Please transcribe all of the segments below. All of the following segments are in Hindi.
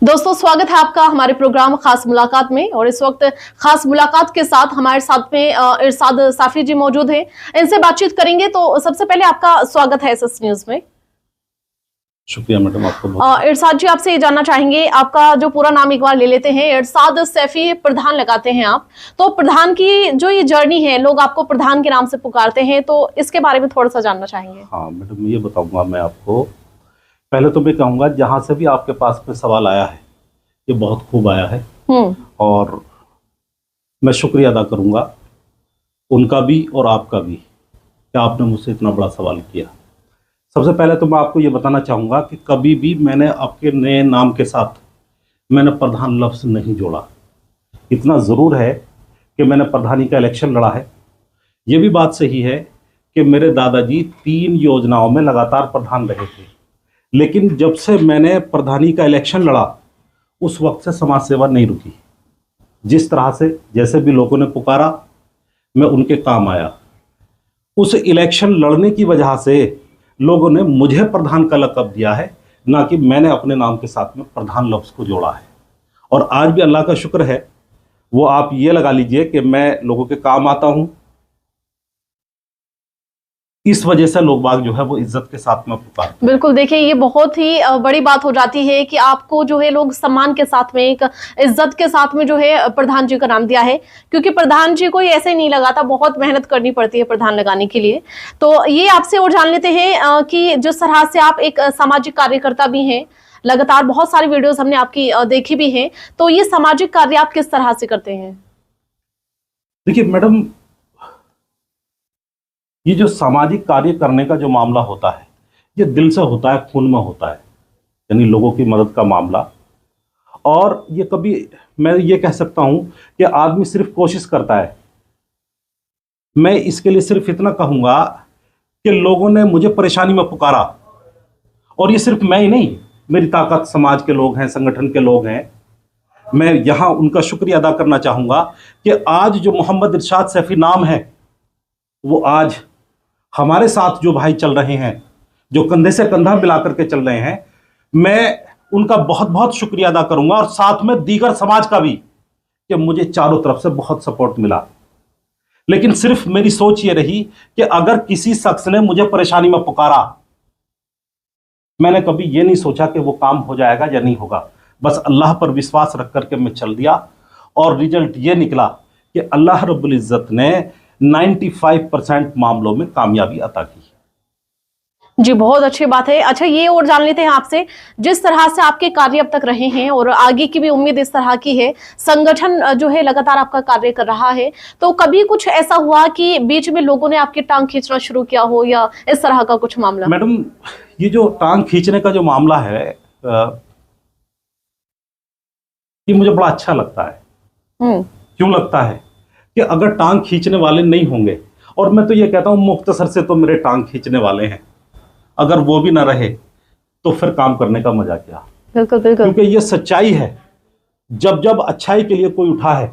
दोस्तों, स्वागत है आपका हमारे प्रोग्राम खास मुलाकात में। और इस वक्त खास मुलाकात के साथ हमारे साथ में इरशाद साफी जी मौजूद हैं। इनसे बातचीत करेंगे। तो सबसे पहले आपका स्वागत है एसएस न्यूज में। शुक्रिया मैडम, आपको इरशाद जी, आपसे ये जानना चाहेंगे, आपका जो पूरा नाम एक बार ले लेते हैं। इरशाद सैफी प्रधान लगाते हैं आप, तो प्रधान की जो ये जर्नी है, लोग आपको प्रधान के नाम से पुकारते हैं, तो इसके बारे में थोड़ा सा जानना चाहेंगे। हाँ मैडम, ये बताऊंगा मैं आपको। पहले तो मैं कहूँगा, जहाँ से भी आपके पास में सवाल आया है, ये बहुत खूब आया है और मैं शुक्रिया अदा करूँगा उनका भी और आपका भी कि आपने मुझसे इतना बड़ा सवाल किया। सबसे पहले तो मैं आपको ये बताना चाहूँगा कि कभी भी मैंने आपके नए नाम के साथ मैंने प्रधान लफ्ज़ नहीं जोड़ा। इतना ज़रूर है कि मैंने प्रधानी का इलेक्शन लड़ा है। ये भी बात सही है कि मेरे दादाजी 3 योजनाओं में लगातार प्रधान रहे थे, लेकिन जब से मैंने प्रधानी का इलेक्शन लड़ा उस वक्त से समाज सेवा नहीं रुकी। जिस तरह से जैसे भी लोगों ने पुकारा, मैं उनके काम आया। उस इलेक्शन लड़ने की वजह से लोगों ने मुझे प्रधान का लक़ब दिया है, ना कि मैंने अपने नाम के साथ में प्रधान लफ्ज़ को जोड़ा है। और आज भी अल्लाह का शुक्र है, वो आप ये लगा लीजिए कि मैं लोगों के काम आता हूँ। इस वजह से लोग बाग जो है वो इज्जत के साथ में पुकारते। बिल्कुल, देखिए ये बहुत ही बड़ी बात हो जाती है कि आपको जो है लोग सम्मान के साथ में, एक इज्जत के साथ में जो है प्रधान जी का नाम दिया है, क्योंकि प्रधान जी को ऐसे नहीं लगाता, बहुत मेहनत करनी पड़ती है प्रधान लगाने के लिए। तो ये आपसे और जान लेते हैं कि जिस तरह से आप एक सामाजिक कार्यकर्ता भी हैं, लगातार बहुत सारी वीडियोज हमने आपकी देखी भी हैं, तो ये सामाजिक कार्य आप किस तरह से करते हैं? देखिए मैडम, ये जो सामाजिक कार्य करने का जो मामला होता है, ये दिल से होता है, खून में होता है, यानी लोगों की मदद का मामला। और ये कभी मैं ये कह सकता हूं कि आदमी सिर्फ कोशिश करता है। मैं इसके लिए सिर्फ इतना कहूंगा कि लोगों ने मुझे परेशानी में पुकारा, और ये सिर्फ मैं ही नहीं, मेरी ताकत समाज के लोग हैं, संगठन के लोग हैं। मैं यहाँ उनका शुक्रिया अदा करना चाहूँगा कि आज जो मोहम्मद इरशाद सैफी नाम है, वो आज हमारे साथ जो भाई चल रहे हैं, जो कंधे से कंधा मिला करके चल रहे हैं, मैं उनका बहुत बहुत शुक्रिया अदा करूंगा। और साथ में दीगर समाज का भी, कि मुझे चारों तरफ से बहुत सपोर्ट मिला। लेकिन सिर्फ मेरी सोच ये रही कि अगर किसी शख्स ने मुझे परेशानी में पुकारा, मैंने कभी ये नहीं सोचा कि वो काम हो जाएगा या नहीं होगा। बस अल्लाह पर विश्वास रख करके मैं चल दिया, और रिजल्ट ये निकला कि अल्लाह रब्बुल इज्जत ने 95% मामलों में कामयाबी अता की। जी, बहुत अच्छी बात है। अच्छा, ये और जान लेते हैं आपसे, जिस तरह से आपके कार्य अब तक रहे हैं और आगे की भी उम्मीद इस तरह की है, संगठन जो है लगातार आपका कार्य कर रहा है, तो कभी कुछ ऐसा हुआ कि बीच में लोगों ने आपकी टांग खींचना शुरू किया हो, या इस तरह का कुछ मामला? मैडम, ये जो टांग खींचने का जो मामला है, ये मुझे बड़ा अच्छा लगता है। क्यों लगता है? कि अगर टांग खींचने वाले नहीं होंगे, और मैं तो ये कहता हूं मुख्तसर से तो मेरे टांग खींचने वाले हैं, अगर वो भी ना रहे तो फिर काम करने का मजा क्या। बिल्कुल बिल्कुल, क्योंकि ये सच्चाई है। जब जब अच्छाई के लिए कोई उठा है,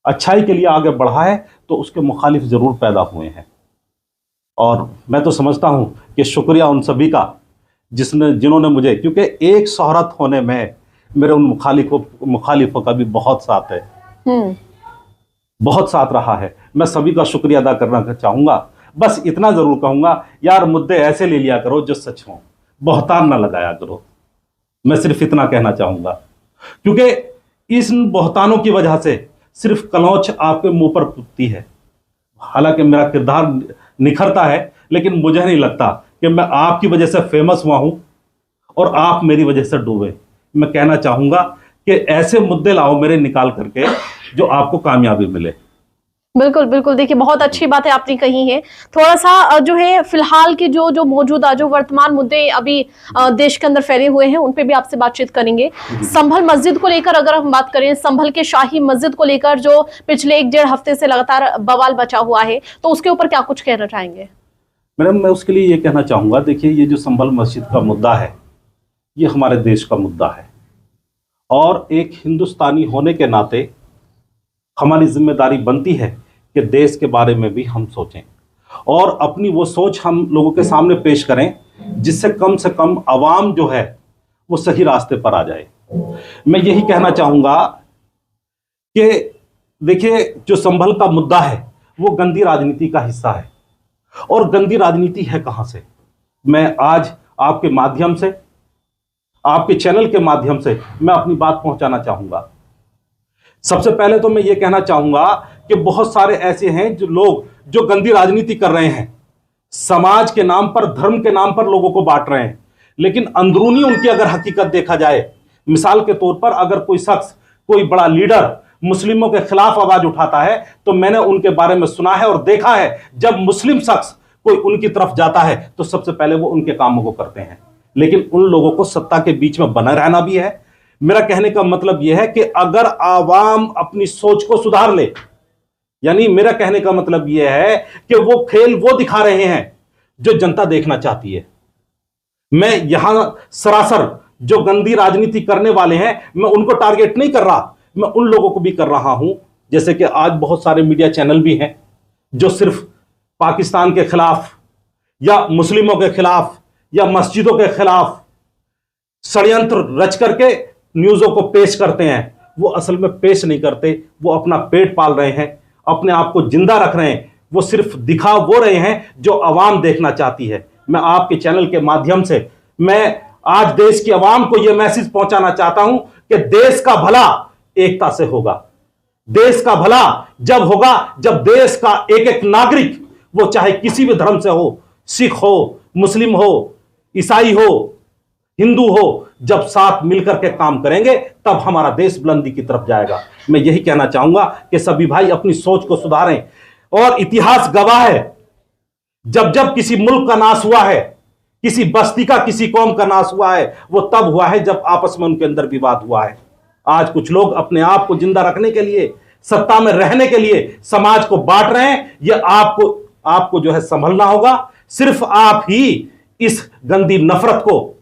अच्छाई के लिए आगे बढ़ा है, तो उसके मुखालिफ जरूर पैदा हुए हैं। और मैं तो समझता हूं कि शुक्रिया उन सभी का जिन्होंने मुझे, क्योंकि एक शोहरत होने में मेरे उन मुखालिफों का भी बहुत साथ है, बहुत साथ रहा है। मैं सभी का शुक्रिया अदा करना चाहूँगा। बस इतना ज़रूर कहूँगा, यार मुद्दे ऐसे ले लिया करो जो सच हों, बहतान ना लगाया करो। मैं सिर्फ इतना कहना चाहूँगा, क्योंकि इस बहतानों की वजह से सिर्फ कलौच आपके मुंह पर पुतती है। हालांकि मेरा किरदार निखरता है, लेकिन मुझे नहीं लगता कि मैं आपकी वजह से फेमस हुआ हूँ और आप मेरी वजह से डूबे। मैं कहना चाहूँगा कि ऐसे मुद्दे लाओ मेरे निकाल करके जो आपको कामयाबी मिले। बिल्कुल बिल्कुल, देखिए बहुत अच्छी बात है आपने कही है। थोड़ा सा जो है फिलहाल की जो मौजूदा जो वर्तमान मुद्दे अभी देश के अंदर फैले हुए हैं, उन पे भी आपसे बातचीत करेंगे। संभल मस्जिद को लेकर अगर हम बात करें, संभल के शाही मस्जिद को लेकर जो पिछले 1-1.5 हफ्ते से लगातार बवाल बचा हुआ है, तो उसके ऊपर क्या कुछ कहना चाहेंगे? मैडम, मैं उसके लिए ये कहना चाहूँगा, देखिए ये जो संभल मस्जिद का मुद्दा है, ये हमारे देश का मुद्दा है, और एक हिंदुस्तानी होने के नाते हमारी जिम्मेदारी बनती है कि देश के बारे में भी हम सोचें, और अपनी वो सोच हम लोगों के सामने पेश करें, जिससे कम से कम आवाम जो है वो सही रास्ते पर आ जाए। मैं यही कहना चाहूंगा कि देखिए, जो संभल का मुद्दा है वो गंदी राजनीति का हिस्सा है। और गंदी राजनीति है कहां से? मैं आज आपके माध्यम से, आपके चैनल के माध्यम से मैं अपनी बात पहुंचाना चाहूंगा। सबसे पहले तो मैं ये कहना चाहूंगा कि बहुत सारे ऐसे हैं जो लोग जो गंदी राजनीति कर रहे हैं, समाज के नाम पर, धर्म के नाम पर लोगों को बांट रहे हैं, लेकिन अंदरूनी उनकी अगर हकीकत देखा जाए, मिसाल के तौर पर अगर कोई शख्स, कोई बड़ा लीडर मुस्लिमों के खिलाफ आवाज उठाता है तो मैंने उनके बारे में सुना है और देखा है, जब मुस्लिम शख्स कोई उनकी तरफ जाता है तो सबसे पहले वो उनके कामों को करते हैं। लेकिन उन लोगों को सत्ता के बीच में बना रहना भी है। मेरा कहने का मतलब यह है कि अगर आवाम अपनी सोच को सुधार ले, यानी मेरा कहने का मतलब यह है कि वो खेल वो दिखा रहे हैं जो जनता देखना चाहती है। मैं यहां सरासर जो गंदी राजनीति करने वाले हैं, मैं उनको टारगेट नहीं कर रहा, मैं उन लोगों को भी कर रहा हूं। जैसे कि आज बहुत सारे मीडिया चैनल भी हैं जो सिर्फ पाकिस्तान के खिलाफ या मुस्लिमों के खिलाफ या मस्जिदों के खिलाफ षड्यंत्र रच करके न्यूज़ों को पेश करते हैं। वो असल में पेश नहीं करते, वो अपना पेट पाल रहे हैं, अपने आप को जिंदा रख रहे हैं। वो सिर्फ दिखा वो रहे हैं जो आवाम देखना चाहती है। मैं आपके चैनल के माध्यम से मैं आज देश की आवाम को यह मैसेज पहुंचाना चाहता हूं कि देश का भला एकता से होगा। देश का भला जब होगा जब देश का एक एक नागरिक, वो चाहे किसी भी धर्म से हो, सिख हो, मुस्लिम हो, ईसाई हो, हिंदू हो, जब साथ मिलकर के काम करेंगे तब हमारा देश बुलंदी की तरफ जाएगा। मैं यही कहना चाहूंगा कि सभी भाई अपनी सोच को सुधारें। और इतिहास गवाह है, जब जब किसी मुल्क का नाश हुआ है, किसी बस्ती का, किसी कौम का नाश हुआ है, वो तब हुआ है जब आपस में उनके अंदर विवाद हुआ है। आज कुछ लोग अपने आप को जिंदा रखने के लिए, सत्ता में रहने के लिए समाज को बांट रहे हैं। यह आपको जो है संभलना होगा। सिर्फ आप ही इस गंदी नफरत को,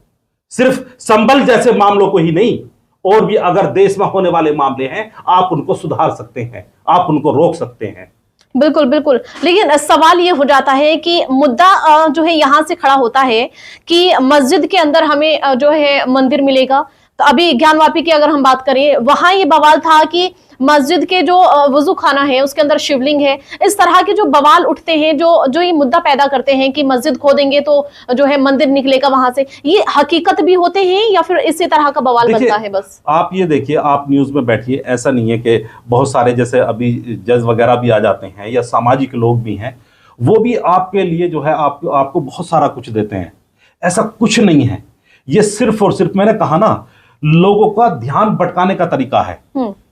सिर्फ संभल जैसे मामलों को ही नहीं, और भी अगर देश में होने वाले मामले हैं, आप उनको सुधार सकते हैं, आप उनको रोक सकते हैं। बिल्कुल बिल्कुल। लेकिन सवाल ये हो जाता है कि मुद्दा जो है यहाँ से खड़ा होता है कि मस्जिद के अंदर हमें जो है मंदिर मिलेगा। तो अभी ज्ञानवापी की अगर हम बात करें, वहां ये बवाल था कि मस्जिद के जो वजू खाना है उसके अंदर शिवलिंग है। इस तरह के जो बवाल उठते हैं, जो ये मुद्दा पैदा करते हैं कि मस्जिद खोदेंगे तो जो है मंदिर निकलेगा वहां से, ये हकीकत भी होते हैं या फिर इसी तरह का बवाल बनता है? बस आप ये देखिए, आप न्यूज में बैठिए, ऐसा नहीं है कि बहुत सारे जैसे अभी जज वगैरह भी आ जाते हैं या सामाजिक लोग भी हैं, वो भी आपके लिए जो है आपको बहुत सारा कुछ देते हैं। ऐसा कुछ नहीं है। ये सिर्फ और सिर्फ, मैंने कहा ना, लोगों का ध्यान भटकाने का तरीका है।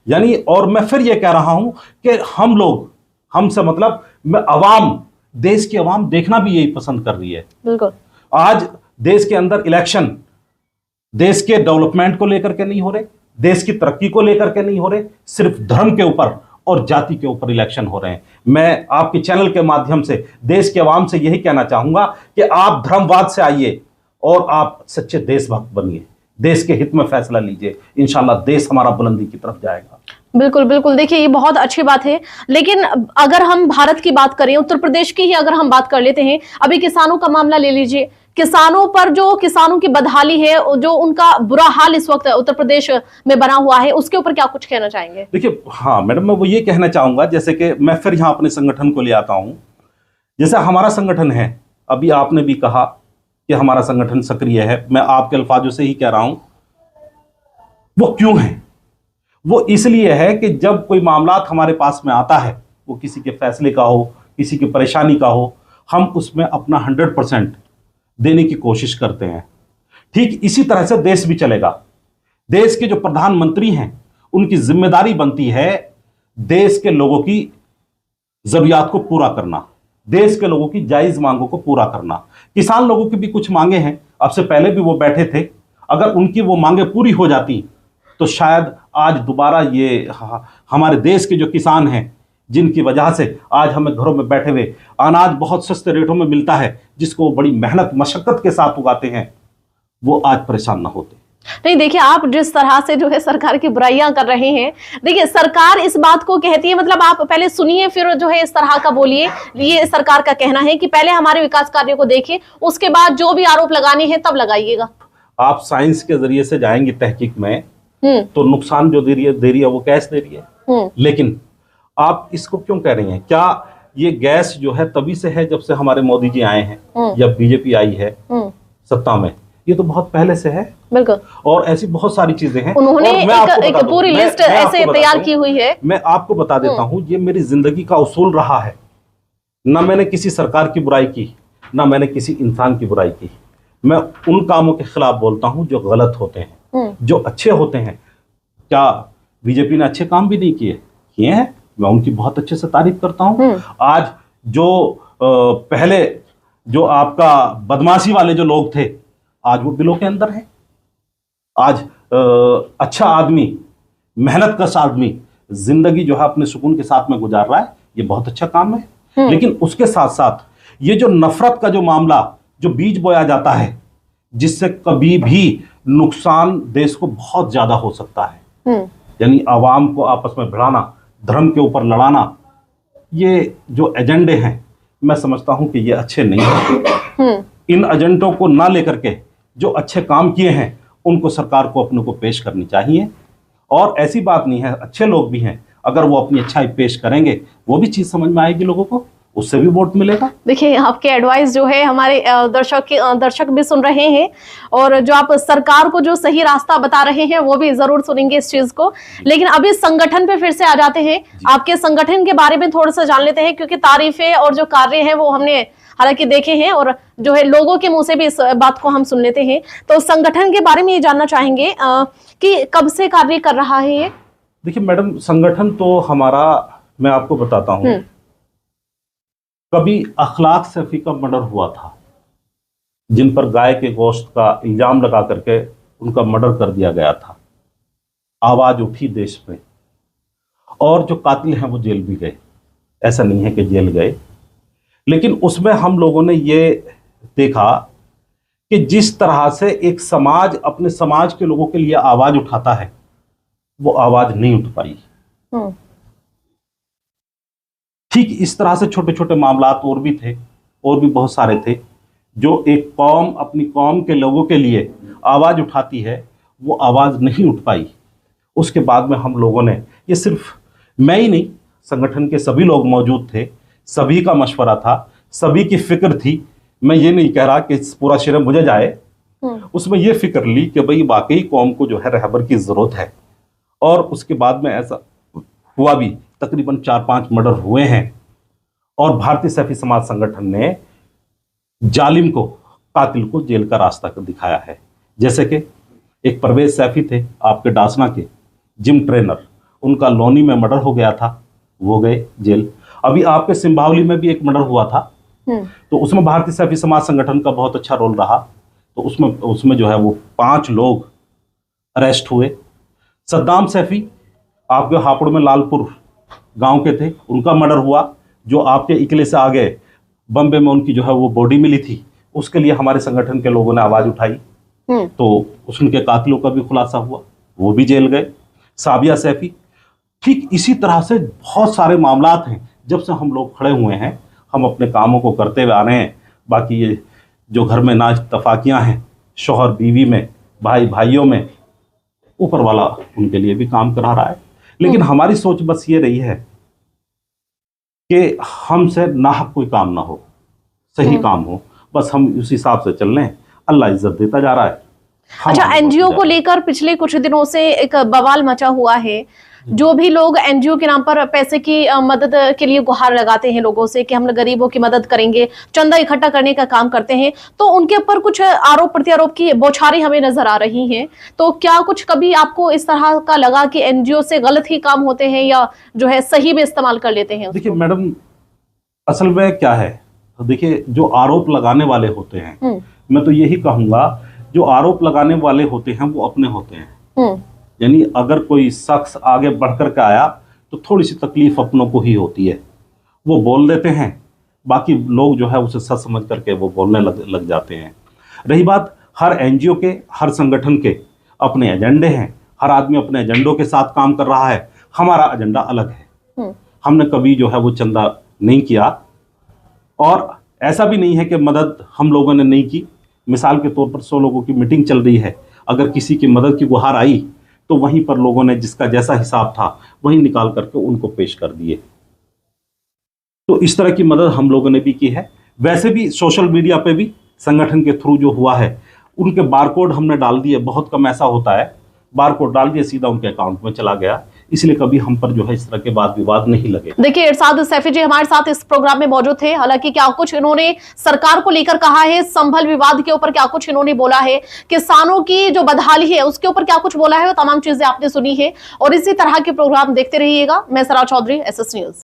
यानी, और मैं फिर ये कह रहा हूं कि हम लोग, हमसे मतलब मैं अवाम, देश की अवाम देखना भी यही पसंद कर रही है। बिल्कुल। आज देश के अंदर इलेक्शन देश के डेवलपमेंट को लेकर के नहीं हो रहे, देश की तरक्की को लेकर के नहीं हो रहे, सिर्फ धर्म के ऊपर और जाति के ऊपर इलेक्शन हो रहे हैं। मैं आपके चैनल के माध्यम से देश के अवाम से यही कहना चाहूंगा कि आप धर्मवाद से आइए और आप सच्चे देशभक्त बनिए, देश के हित में फैसला लीजिए। इंशाल्लाह देश हमारा बुलंदी की तरफ जाएगा। बिल्कुल बिल्कुल। देखिए, ये बहुत अच्छी बात है। लेकिन अगर हम भारत की बात करें, उत्तर प्रदेश की ही अगर हम बात कर लेते हैं, अभी किसानों का मामला ले लीजिए। किसानों पर जो किसानों की बदहाली है, जो उनका बुरा हाल इस वक्त उत्तर प्रदेश में बना हुआ है, उसके ऊपर क्या कुछ कहना चाहेंगे? देखिए, हाँ मैडम, मैं वो ये कहना चाहूंगा, जैसे कि मैं फिर यहाँ अपने संगठन को ले आता हूँ। जैसे हमारा संगठन है, अभी आपने भी कहा कि हमारा संगठन सक्रिय है, मैं आपके अल्फाजों से ही कह रहा हूं। वो क्यों है? वो इसलिए है कि जब कोई मामला हमारे पास में आता है, वो किसी के फैसले का हो, किसी की परेशानी का हो, हम उसमें अपना 100% देने की कोशिश करते हैं। ठीक इसी तरह से देश भी चलेगा। देश के जो प्रधानमंत्री हैं, उनकी जिम्मेदारी बनती है देश के लोगों की जरूरियात को पूरा करना, देश के लोगों की जायज मांगों को पूरा करना। किसान लोगों की भी कुछ मांगे हैं, अब से पहले भी वो बैठे थे। अगर उनकी वो मांगे पूरी हो जाती तो शायद आज दोबारा ये हमारे देश के जो किसान हैं, जिनकी वजह से आज हमें घरों में बैठे हुए अनाज बहुत सस्ते रेटों में मिलता है, जिसको वो बड़ी मेहनत मशक्कत के साथ उगाते हैं, वो आज परेशान ना होते। नहीं, देखिए, आप जिस तरह से जो है सरकार की बुराइयां कर रहे हैं, देखिए सरकार इस बात को कहती है, मतलब आप पहले सुनिए फिर जो है इस तरह का बोलिए। ये सरकार का कहना है कि पहले हमारे विकास कार्यों को देखिए, उसके बाद जो भी आरोप लगाने हैं तब लगाइएगा। आप साइंस के जरिए से जाएंगे तहकीक में तो नुकसान जो दे रही है वो गैस दे रही है। लेकिन आप इसको क्यों कह रही हैं? क्या ये गैस जो है तभी से है जब से हमारे मोदी जी आए हैं या बीजेपी आई है सत्ता में? ये तो बहुत पहले से है। बिल्कुल। और ऐसी बहुत सारी चीजें हैं, उन्होंने एक पूरी लिस्ट ऐसे तैयार की हुई है। मैं आपको बता देता हूं, ये मेरी जिंदगी का उसूल रहा है। ना मैंने किसी सरकार की बुराई की, ना मैंने किसी इंसान की बुराई की। मैं उन कामों के खिलाफ बोलता हूं जो गलत होते हैं, जो अच्छे होते हैं। क्या बीजेपी ने अच्छे काम भी नहीं किए हैं? मैं उनकी बहुत अच्छे से तारीफ करता हूं। आज जो पहले जो आपका बदमाशी वाले जो लोग थे, आज वो बिलों के अंदर हैं। आज अच्छा आदमी, मेहनत कश आदमी जिंदगी जो है अपने सुकून के साथ में गुजार रहा है। ये बहुत अच्छा काम है। लेकिन उसके साथ साथ ये जो नफरत का जो मामला, जो बीज बोया जाता है, जिससे कभी भी नुकसान देश को बहुत ज्यादा हो सकता है, यानी आवाम को आपस में भिड़ाना, धर्म के ऊपर लड़ाना, ये जो एजेंडे हैं, मैं समझता हूं कि ये अच्छे नहीं हैं। इन एजेंडों को ना लेकर के जो अच्छे काम किए हैं उनको सरकार को अपने को पेश करनी चाहिए। और ऐसी बात नहीं है, अच्छे लोग भी हैं, अगर वो अपनी अच्छाई पेश करेंगे वो भी चीज समझ में आएगी लोगों को, उससे भी वोट मिलेगा। देखिए, आपके एडवाइस जो है हमारे दर्शक भी सुन रहे हैं, और जो आप सरकार को जो सही रास्ता बता रहे हैं वो भी जरूर सुनेंगे इस चीज को। लेकिन अभी संगठन पे फिर से आ जाते हैं। आपके संगठन के बारे में थोड़ा सा जान लेते हैं, क्योंकि तारीफें और जो कार्य है वो हमने हालांकि देखे हैं, और जो है लोगों के मुंह से भी इस बात को हम सुन लेते हैं। तो संगठन के बारे में ये जानना चाहेंगे कि कब से कार्य कर रहा है ये? देखिए मैडम, संगठन तो हमारा, मैं आपको बताता हूं, कभी अखलाक सैफी का मर्डर हुआ था, जिन पर गाय के गोश्त का इल्जाम लगा करके उनका मर्डर कर दिया गया था। आवाज उठी देश में, और जो कातिल हैं वो जेल भी गए। ऐसा नहीं है कि जेल गए, लेकिन उसमें हम लोगों ने ये देखा कि जिस तरह से एक समाज अपने समाज के लोगों के लिए आवाज उठाता है, वो आवाज नहीं उठ पाई। ठीक इस तरह से छोटे छोटे मामलात और भी थे, और भी बहुत सारे थे, जो एक कौम अपनी कौम के लोगों के लिए आवाज उठाती है, वो आवाज नहीं उठ पाई। उसके बाद में हम लोगों ने, ये सिर्फ मैं ही नहीं, संगठन के सभी लोग मौजूद थे, सभी का मशवरा था, सभी की फिक्र थी। मैं ये नहीं कह रहा कि पूरा श्रेय मुझे जाए, उसमें ये फिक्र ली कि भाई वाकई कौम को जो है रहबर की जरूरत है। और उसके बाद में ऐसा हुआ भी, तकरीबन 4-5 मर्डर हुए हैं, और भारतीय सैफी समाज संगठन ने जालिम को, कातिल को जेल का रास्ता दिखाया है। जैसे कि एक परवेज सैफी थे आपके डासना के जिम ट्रेनर, उनका लोनी में मर्डर हो गया था, वो गए जेल। अभी आपके सिंभावली में भी एक मर्डर हुआ था, तो उसमें भारतीय सैफी समाज संगठन का बहुत अच्छा रोल रहा। तो उसमें जो है वो 5 लोग अरेस्ट हुए। सद्दाम सैफी आपके हापुड़ में लालपुर गांव के थे, उनका मर्डर हुआ, जो आपके इकले से आगे बम्बे में उनकी जो है वो बॉडी मिली थी। उसके लिए हमारे संगठन के लोगों ने आवाज उठाई, तो उनके कातिलों का भी खुलासा हुआ, वो भी जेल गए। साबिया सैफी, ठीक इसी तरह से बहुत सारे मामलात हैं। जब से हम लोग खड़े हुए हैं, हम अपने कामों को करते हुए आ रहे हैं। बाकी ये जो घर में नाज तफाकियां हैं, शौहर बीवी में, भाई भाइयों में, ऊपर वाला उनके लिए भी काम करा रहा है। लेकिन हमारी सोच बस ये रही है कि हमसे नाहक कोई काम ना हो, सही काम हो, बस हम उस हिसाब से चल रहे हैं। अल्लाह इज्जत देता जा रहा है। अच्छा, एनजीओ को लेकर पिछले कुछ दिनों से एक बवाल मचा हुआ है। जो भी लोग एनजीओ के नाम पर पैसे की मदद के लिए गुहार लगाते हैं लोगों से कि हम गरीबों की मदद करेंगे, चंदा इकट्ठा करने का काम करते हैं, तो उनके ऊपर कुछ आरोप प्रत्यारोप की बौछारें हमें नजर आ रही हैं। तो क्या कुछ कभी आपको इस तरह का लगा कि एनजीओ से गलत ही काम होते हैं, या जो है सही में इस्तेमाल कर लेते हैं? देखिए मैडम, असल में क्या है, देखिए जो आरोप लगाने वाले होते हैं, मैं तो यही कहूंगा, जो आरोप लगाने वाले होते हैं वो अपने होते हैं। यानी अगर कोई शख्स आगे बढ़कर के आया तो थोड़ी सी तकलीफ अपनों को ही होती है, वो बोल देते हैं, बाकी लोग जो है उसे सच समझ करके वो बोलने लग जाते हैं। रही बात, हर एनजीओ के, हर संगठन के अपने एजेंडे हैं, हर आदमी अपने एजेंडों के साथ काम कर रहा है। हमारा एजेंडा अलग है। हमने कभी जो है वो चंदा नहीं किया, और ऐसा भी नहीं है कि मदद हम लोगों ने नहीं की। मिसाल के तौर पर 100 लोगों की मीटिंग चल रही है, अगर किसी की मदद की गुहार आई तो वहीं पर लोगों ने जिसका जैसा हिसाब था वहीं निकाल करके उनको पेश कर दिए। तो इस तरह की मदद हम लोगों ने भी की है। वैसे भी सोशल मीडिया पे भी संगठन के थ्रू जो हुआ है, उनके बारकोड हमने डाल दिए। बहुत कम ऐसा होता है, बारकोड डाल दिए सीधा उनके अकाउंट में चला गया, इसलिए कभी हम पर जो है इस तरह के वाद विवाद नहीं लगे। देखिए, इरशाद सैफी जी हमारे साथ इस प्रोग्राम में मौजूद थे। हालांकि क्या कुछ इन्होंने सरकार को लेकर कहा है, संभल विवाद के ऊपर क्या कुछ इन्होंने बोला है, किसानों की जो बदहाली है उसके ऊपर क्या कुछ बोला है, वो तमाम चीजें आपने सुनी है। और इसी तरह के प्रोग्राम देखते रहिएगा। मैं सरा चौधरी, SS न्यूज।